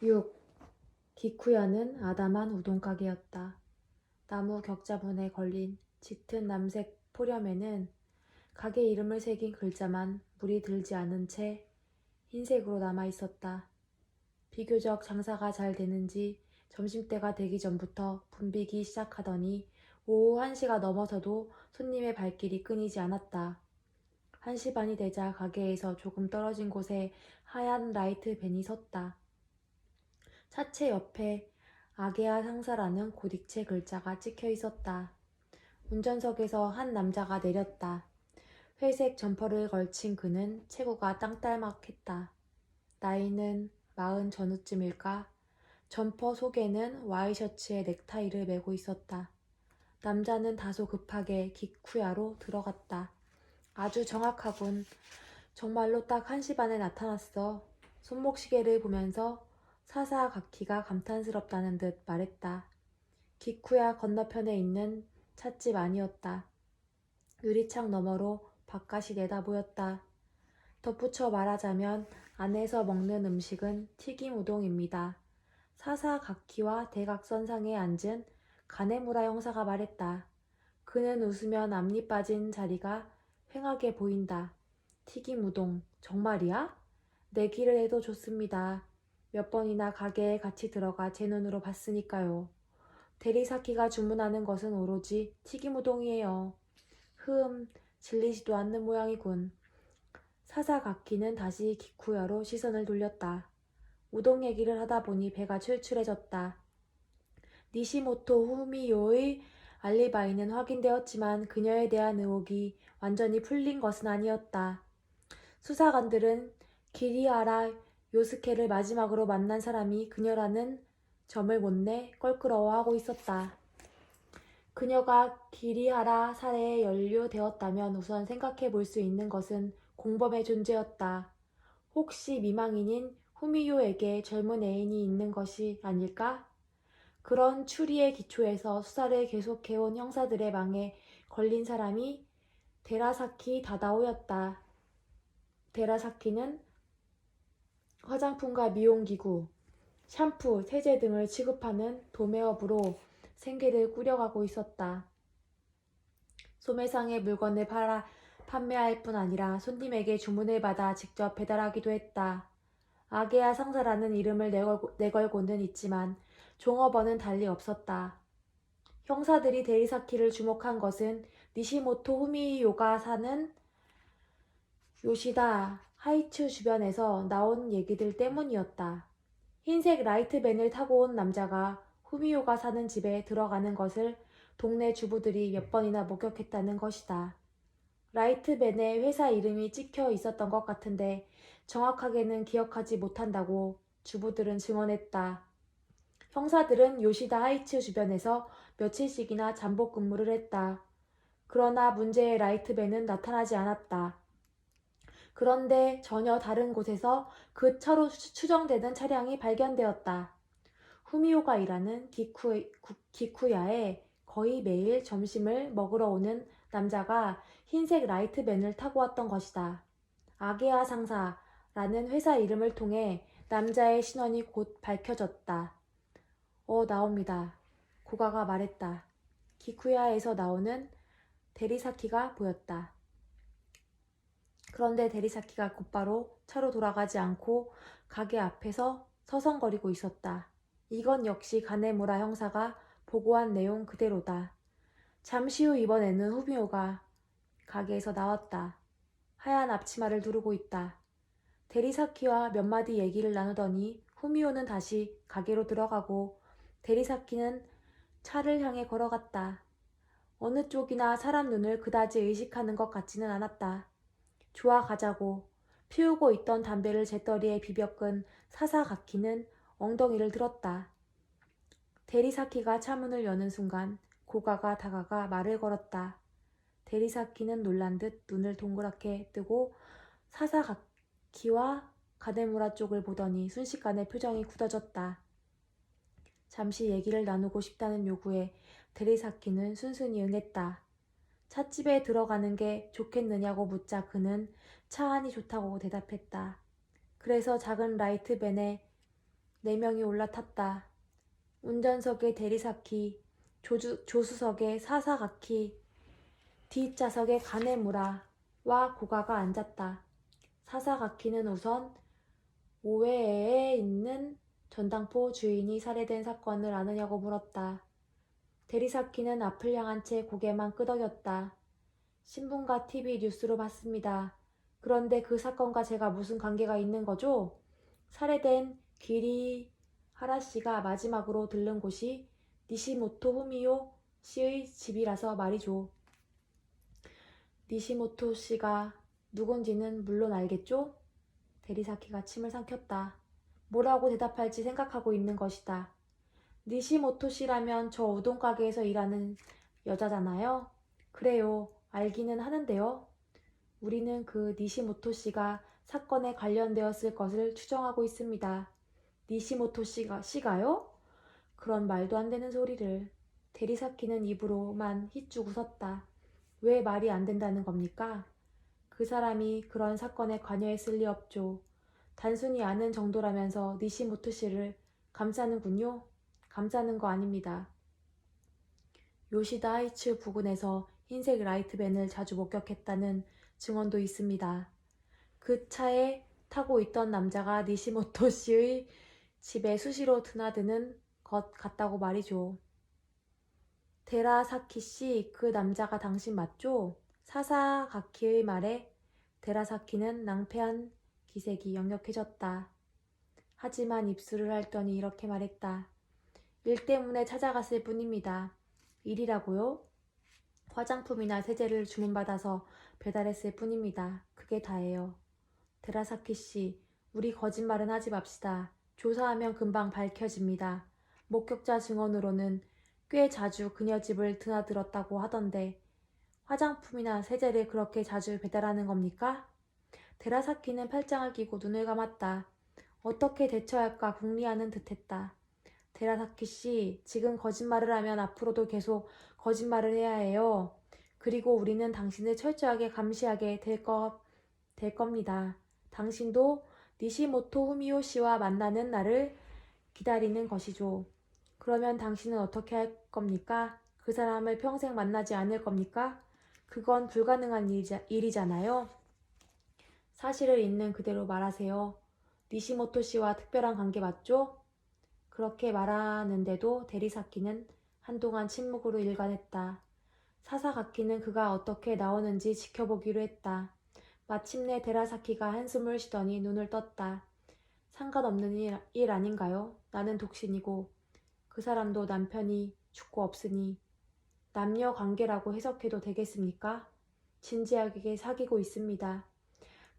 6. 기쿠야는 아담한 우동가게였다. 나무 격자문에 걸린 짙은 남색 포렴에는 가게 이름을 새긴 글자만 물이 들지 않은 채 흰색으로 남아있었다. 비교적 장사가 잘 되는지 점심때가 되기 전부터 붐비기 시작하더니 오후 1시가 넘어서도 손님의 발길이 끊이지 않았다. 1시 반이 되자 가게에서 조금 떨어진 곳에 하얀 라이트 밴이 섰다. 차체 옆에 아게아 상사라는 고딕체 글자가 찍혀 있었다. 운전석에서 한 남자가 내렸다. 회색 점퍼를 걸친 그는 체구가 땅딸막했다. 나이는 40 전후쯤일까? 점퍼 속에는 와이셔츠에 넥타이를 매고 있었다. 남자는 다소 급하게 기쿠야로 들어갔다. 아주 정확하군. 정말로 딱 1시 반에 나타났어. 손목시계를 보면서 사사가키가 감탄스럽다는 듯 말했다. 기쿠야 건너편에 있는 찻집 아니었다. 유리창 너머로 바깥이 내다보였다. 덧붙여 말하자면 안에서 먹는 음식은 튀김 우동입니다. 사사가키와 대각선상에 앉은 가네무라 형사가 말했다. 그는 웃으면 앞니 빠진 자리가 휑하게 보인다. 튀김 우동, 정말이야? 내기를 해도 좋습니다. 몇 번이나 가게에 같이 들어가 제 눈으로 봤으니까요. 데리사키가 주문하는 것은 오로지 튀김 우동이에요. 질리지도 않는 모양이군. 사사가키는 다시 기쿠야로 시선을 돌렸다. 우동 얘기를 하다 보니 배가 출출해졌다. 니시모토 후미요의 알리바이는 확인되었지만 그녀에 대한 의혹이 완전히 풀린 것은 아니었다. 수사관들은 기리하라 요스케를 마지막으로 만난 사람이 그녀라는 점을 못내 껄끄러워하고 있었다. 그녀가 기리하라 살해에 연루되었다면 우선 생각해 볼 수 있는 것은 공범의 존재였다. 혹시 미망인인 후미요에게 젊은 애인이 있는 것이 아닐까? 그런 추리의 기초에서 수사를 계속해온 형사들의 망에 걸린 사람이 데라사키 다다오였다. 데라사키는 화장품과 미용기구, 샴푸, 세제 등을 취급하는 도매업으로 생계를 꾸려가고 있었다. 소매상의 물건을 판매할 뿐 아니라 손님에게 주문을 받아 직접 배달하기도 했다. 아게야 상사라는 이름을 내걸고는 있지만 종업원은 달리 없었다. 형사들이 데리사키를 주목한 것은 니시모토 후미요가 사는 요시다 하이츠 주변에서 나온 얘기들 때문이었다. 흰색 라이트밴을 타고 온 남자가 후미요가 사는 집에 들어가는 것을 동네 주부들이 몇 번이나 목격했다는 것이다. 라이트밴에 회사 이름이 찍혀 있었던 것 같은데 정확하게는 기억하지 못한다고 주부들은 증언했다. 형사들은 요시다 하이츠 주변에서 며칠씩이나 잠복 근무를 했다. 그러나 문제의 라이트밴은 나타나지 않았다. 그런데 전혀 다른 곳에서 그 차로 추정되는 차량이 발견되었다. 후미오가 일하는 기쿠야에 거의 매일 점심을 먹으러 오는 남자가 흰색 라이트밴을 타고 왔던 것이다. 아게아 상사라는 회사 이름을 통해 남자의 신원이 곧 밝혀졌다. 나옵니다. 고가가 말했다. 기쿠야에서 나오는 데리사키가 보였다. 그런데 데리사키가 곧바로 차로 돌아가지 않고 가게 앞에서 서성거리고 있었다. 이건 역시 가네무라 형사가 보고한 내용 그대로다. 잠시 후 이번에는 후미오가 가게에서 나왔다. 하얀 앞치마를 두르고 있다. 데리사키와 몇 마디 얘기를 나누더니 후미오는 다시 가게로 들어가고 데리사키는 차를 향해 걸어갔다. 어느 쪽이나 사람 눈을 그다지 의식하는 것 같지는 않았다. 좋아 가자고. 피우고 있던 담배를 재떨이에 비벼끈 사사가키는 엉덩이를 들었다. 데리사키가 차문을 여는 순간 고가가 다가가 말을 걸었다. 데리사키는 놀란 듯 눈을 동그랗게 뜨고 사사가키와 가네무라 쪽을 보더니 순식간에 표정이 굳어졌다. 잠시 얘기를 나누고 싶다는 요구에 데리사키는 순순히 응했다. 찻집에 들어가는 게 좋겠느냐고 묻자 그는 차 안이 좋다고 대답했다. 그래서 작은 라이트밴에 4명이 올라탔다. 운전석에 데리사키, 조수석에 사사가키, 뒷좌석에 가네무라와 고가가 앉았다. 사사가키는 우선 오해에 있는 전당포 주인이 살해된 사건을 아느냐고 물었다. 데리사키는 앞을 향한 채 고개만 끄덕였다. 신문과 TV 뉴스로 봤습니다. 그런데 그 사건과 제가 무슨 관계가 있는 거죠? 살해된 기리 하라 씨가 마지막으로 들른 곳이 니시모토 후미오 씨의 집이라서 말이죠. 니시모토 씨가 누군지는 물론 알겠죠? 데리사키가 침을 삼켰다. 뭐라고 대답할지 생각하고 있는 것이다. 니시모토 씨라면 저 우동 가게에서 일하는 여자잖아요. 그래요. 알기는 하는데요. 우리는 그 니시모토 씨가 사건에 관련되었을 것을 추정하고 있습니다. 니시모토 씨가요? 그런 말도 안 되는 소리를. 데리사키는 입으로만 휘쭉 웃었다. 왜 말이 안 된다는 겁니까? 그 사람이 그런 사건에 관여했을 리 없죠. 단순히 아는 정도라면서 니시모토 씨를 감싸는군요. 감싸는 거 아닙니다. 요시다 하이츠 부근에서 흰색 라이트밴을 자주 목격했다는 증언도 있습니다. 그 차에 타고 있던 남자가 니시모토 씨의 집에 수시로 드나드는 것 같다고 말이죠. 데라사키 씨, 그 남자가 당신 맞죠? 사사가키의 말에 데라사키는 낭패한 기색이 역력해졌다. 하지만 입술을 핥더니 이렇게 말했다. 일 때문에 찾아갔을 뿐입니다. 일이라고요? 화장품이나 세제를 주문받아서 배달했을 뿐입니다. 그게 다예요. 데라사키 씨, 우리 거짓말은 하지 맙시다. 조사하면 금방 밝혀집니다. 목격자 증언으로는 꽤 자주 그녀 집을 드나들었다고 하던데 화장품이나 세제를 그렇게 자주 배달하는 겁니까? 데라사키는 팔짱을 끼고 눈을 감았다. 어떻게 대처할까 궁리하는 듯했다. 데라사키 씨, 지금 거짓말을 하면 앞으로도 계속 거짓말을 해야 해요. 그리고 우리는 당신을 철저하게 감시하게 될 겁니다. 당신도 니시모토 후미오 씨와 만나는 날을 기다리는 것이죠. 그러면 당신은 어떻게 할 겁니까? 그 사람을 평생 만나지 않을 겁니까? 그건 불가능한 일이잖아요. 사실을 있는 그대로 말하세요. 니시모토 씨와 특별한 관계 맞죠? 그렇게 말하는데도 데리사키는 한동안 침묵으로 일관했다. 사사가키는 그가 어떻게 나오는지 지켜보기로 했다. 마침내 데라사키가 한숨을 쉬더니 눈을 떴다. 상관없는 일 아닌가요? 나는 독신이고 그 사람도 남편이 죽고 없으니 남녀 관계라고 해석해도 되겠습니까? 진지하게 사귀고 있습니다.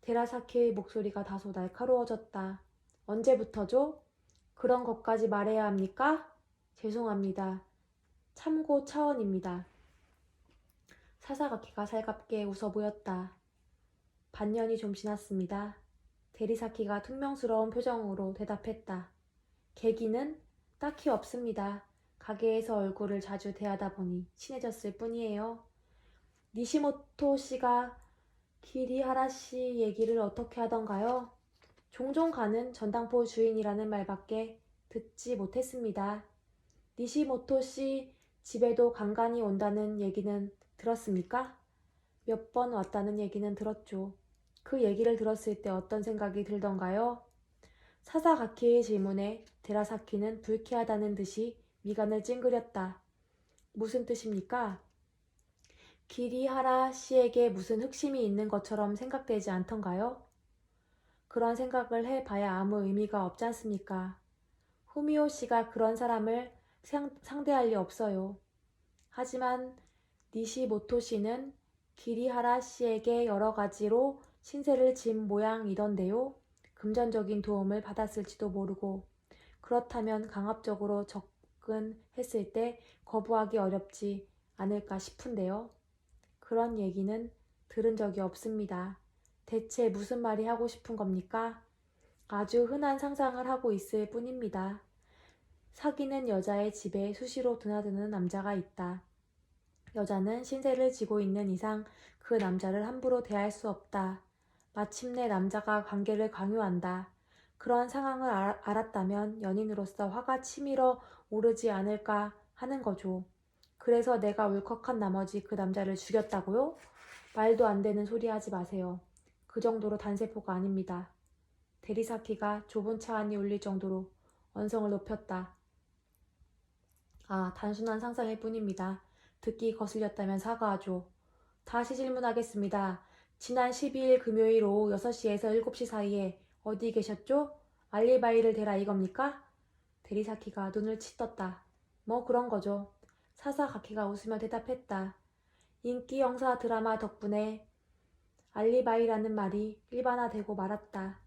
데라사키의 목소리가 다소 날카로워졌다. 언제부터죠? 그런 것까지 말해야 합니까? 죄송합니다. 참고 차원입니다. 사사가키가 살갑게 웃어 보였다. 반년이 좀 지났습니다. 데리사키가 퉁명스러운 표정으로 대답했다. 계기는 딱히 없습니다. 가게에서 얼굴을 자주 대하다 보니 친해졌을 뿐이에요. 니시모토 씨가 기리하라 씨 얘기를 어떻게 하던가요? 종종 가는 전당포 주인이라는 말밖에 듣지 못했습니다. 니시모토 씨 집에도 간간히 온다는 얘기는 들었습니까? 몇 번 왔다는 얘기는 들었죠. 그 얘기를 들었을 때 어떤 생각이 들던가요? 사사가키의 질문에 데라사키는 불쾌하다는 듯이 미간을 찡그렸다. 무슨 뜻입니까? 기리하라 씨에게 무슨 흑심이 있는 것처럼 생각되지 않던가요? 그런 생각을 해봐야 아무 의미가 없지 않습니까? 후미오 씨가 그런 사람을 상대할 리 없어요. 하지만 니시모토 씨는 기리하라 씨에게 여러 가지로 신세를 진 모양이던데요. 금전적인 도움을 받았을지도 모르고 그렇다면 강압적으로 접근했을 때 거부하기 어렵지 않을까 싶은데요. 그런 얘기는 들은 적이 없습니다. 대체 무슨 말이 하고 싶은 겁니까? 아주 흔한 상상을 하고 있을 뿐입니다. 사귀는 여자의 집에 수시로 드나드는 남자가 있다. 여자는 신세를 지고 있는 이상 그 남자를 함부로 대할 수 없다. 마침내 남자가 관계를 강요한다. 그런 상황을 알았다면 연인으로서 화가 치밀어 오르지 않을까 하는 거죠. 그래서 내가 울컥한 나머지 그 남자를 죽였다고요? 말도 안 되는 소리 하지 마세요. 그 정도로 단세포가 아닙니다. 데리사키가 좁은 차 안이 울릴 정도로 언성을 높였다. 아, 단순한 상상일 뿐입니다. 듣기 거슬렸다면 사과하죠. 다시 질문하겠습니다. 지난 12일 금요일 오후 6시에서 7시 사이에 어디 계셨죠? 알리바이를 대라 이겁니까? 데리사키가 눈을 치떴다. 뭐 그런 거죠. 사사가키가 웃으며 대답했다. 인기 영사 드라마 덕분에 알리바이라는 말이 일반화되고 말았다.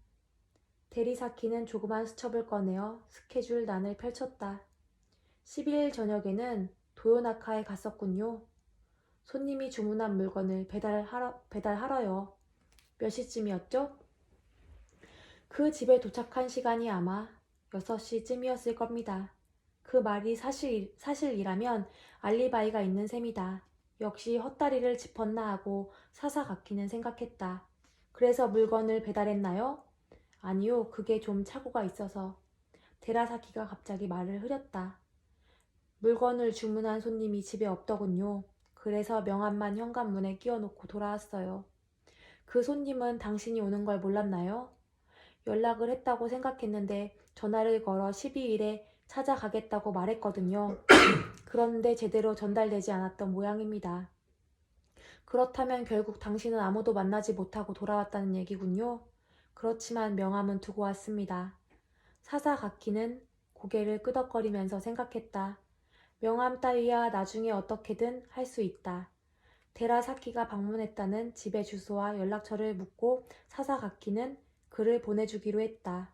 데리사키는 조그만 수첩을 꺼내어 스케줄 난을 펼쳤다. 12일 저녁에는 도요나카에 갔었군요. 손님이 주문한 물건을 배달하러요. 몇 시쯤이었죠? 그 집에 도착한 시간이 아마 6시쯤이었을 겁니다. 그 말이 사실이라면 알리바이가 있는 셈이다. 역시 헛다리를 짚었나 하고 사사가키는 생각했다. 그래서 물건을 배달했나요? 아니요, 그게 좀 착오가 있어서. 데라사키가 갑자기 말을 흐렸다. 물건을 주문한 손님이 집에 없더군요. 그래서 명함만 현관문에 끼워놓고 돌아왔어요. 그 손님은 당신이 오는 걸 몰랐나요? 연락을 했다고 생각했는데 전화를 걸어 12일에 찾아가겠다고 말했거든요. 그런데 제대로 전달되지 않았던 모양입니다. 그렇다면 결국 당신은 아무도 만나지 못하고 돌아왔다는 얘기군요. 그렇지만 명함은 두고 왔습니다. 사사가키는 고개를 끄덕거리면서 생각했다. 명함 따위야 나중에 어떻게든 할 수 있다. 데라사키가 방문했다는 집의 주소와 연락처를 묻고 사사가키는 글을 보내주기로 했다.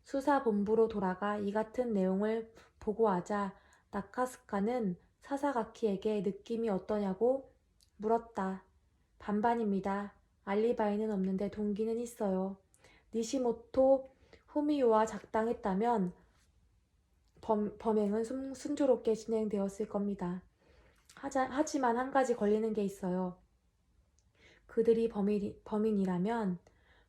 수사본부로 돌아가 이 같은 내용을 보고하자 나카스카는 사사가키에게 느낌이 어떠냐고 물었다. 반반입니다. 알리바이는 없는데 동기는 있어요. 니시모토 후미오와 작당했다면 범행은 순조롭게 진행되었을 겁니다. 하지만 한 가지 걸리는 게 있어요. 그들이 범인이라면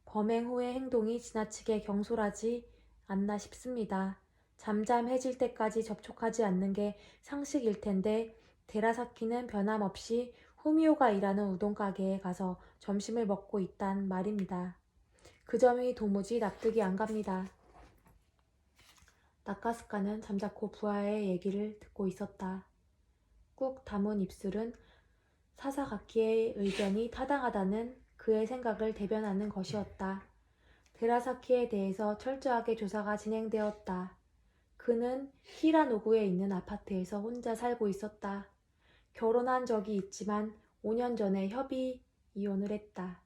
범행 후의 행동이 지나치게 경솔하지 않나 싶습니다. 잠잠해질 때까지 접촉하지 않는 게 상식일 텐데 데라사키는 변함없이 후미오가 일하는 우동 가게에 가서 점심을 먹고 있단 말입니다. 그 점이 도무지 납득이 안 갑니다. 나카스카는 잠자코 부하의 얘기를 듣고 있었다. 꾹 다문 입술은 사사가키의 의견이 타당하다는 그의 생각을 대변하는 것이었다. 데라사키에 대해서 철저하게 조사가 진행되었다. 그는 히라노구에 있는 아파트에서 혼자 살고 있었다. 결혼한 적이 있지만 5년 전에 협의 이혼을 했다.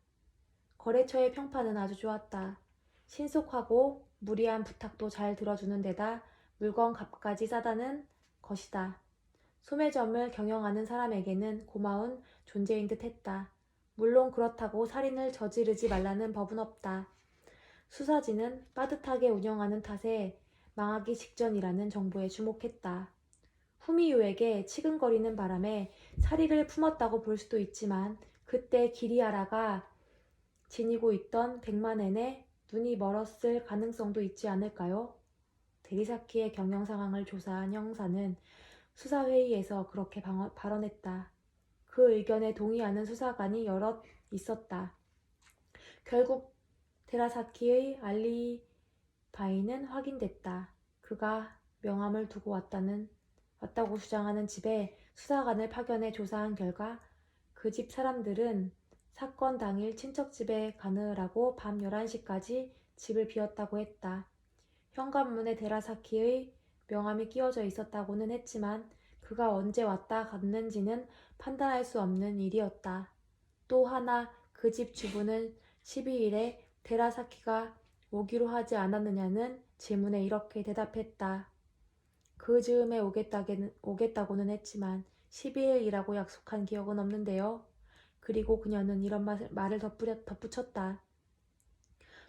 거래처의 평판은 아주 좋았다. 신속하고 무리한 부탁도 잘 들어주는 데다 물건 값까지 싸다는 것이다. 소매점을 경영하는 사람에게는 고마운 존재인 듯 했다. 물론 그렇다고 살인을 저지르지 말라는 법은 없다. 수사진은 빠듯하게 운영하는 탓에 망하기 직전이라는 정보에 주목했다. 후미유에게 치근거리는 바람에 사리를 품었다고 볼 수도 있지만 그때 기리아라가 지니고 있던 100만엔에 눈이 멀었을 가능성도 있지 않을까요? 데리사키의 경영 상황을 조사한 형사는 수사회의에서 그렇게 발언했다. 그 의견에 동의하는 수사관이 여럿 있었다. 결국 데라사키의 알리바이는 확인됐다. 그가 명함을 두고 왔다고 주장하는 집에 수사관을 파견해 조사한 결과 그 집 사람들은 사건 당일 친척집에 가느라고 밤 11시까지 집을 비웠다고 했다. 현관문에 데라사키의 명함이 끼워져 있었다고는 했지만 그가 언제 왔다 갔는지는 판단할 수 없는 일이었다. 또 하나 그 집 주부는 12일에 데라사키가 오기로 하지 않았느냐는 질문에 이렇게 대답했다. 그 즈음에 오겠다고는 했지만 12일이라고 약속한 기억은 없는데요. 그리고 그녀는 이런 말을 덧붙였다.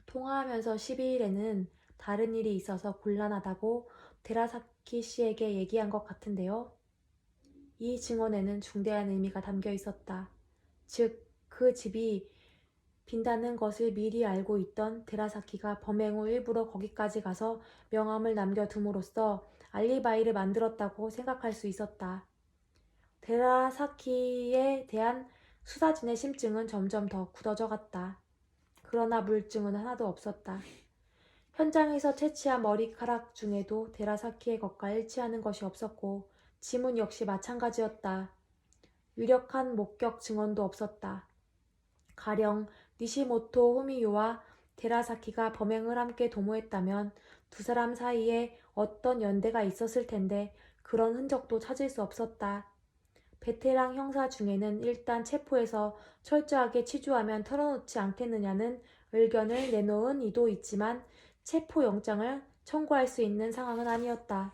통화하면서 12일에는 다른 일이 있어서 곤란하다고 데라사키 씨에게 얘기한 것 같은데요. 이 증언에는 중대한 의미가 담겨 있었다. 즉, 그 집이 빈다는 것을 미리 알고 있던 데라사키가 범행 후 일부러 거기까지 가서 명함을 남겨둠으로써 알리바이를 만들었다고 생각할 수 있었다. 데라사키에 대한 수사진의 심증은 점점 더 굳어져 갔다. 그러나 물증은 하나도 없었다. 현장에서 채취한 머리카락 중에도 데라사키의 것과 일치하는 것이 없었고 지문 역시 마찬가지였다. 유력한 목격 증언도 없었다. 가령 니시모토 후미요와 데라사키가 범행을 함께 도모했다면 두 사람 사이에 어떤 연대가 있었을 텐데 그런 흔적도 찾을 수 없었다. 베테랑 형사 중에는 일단 체포해서 철저하게 치주하면 털어놓지 않겠느냐는 의견을 내놓은 이도 있지만 체포영장을 청구할 수 있는 상황은 아니었다.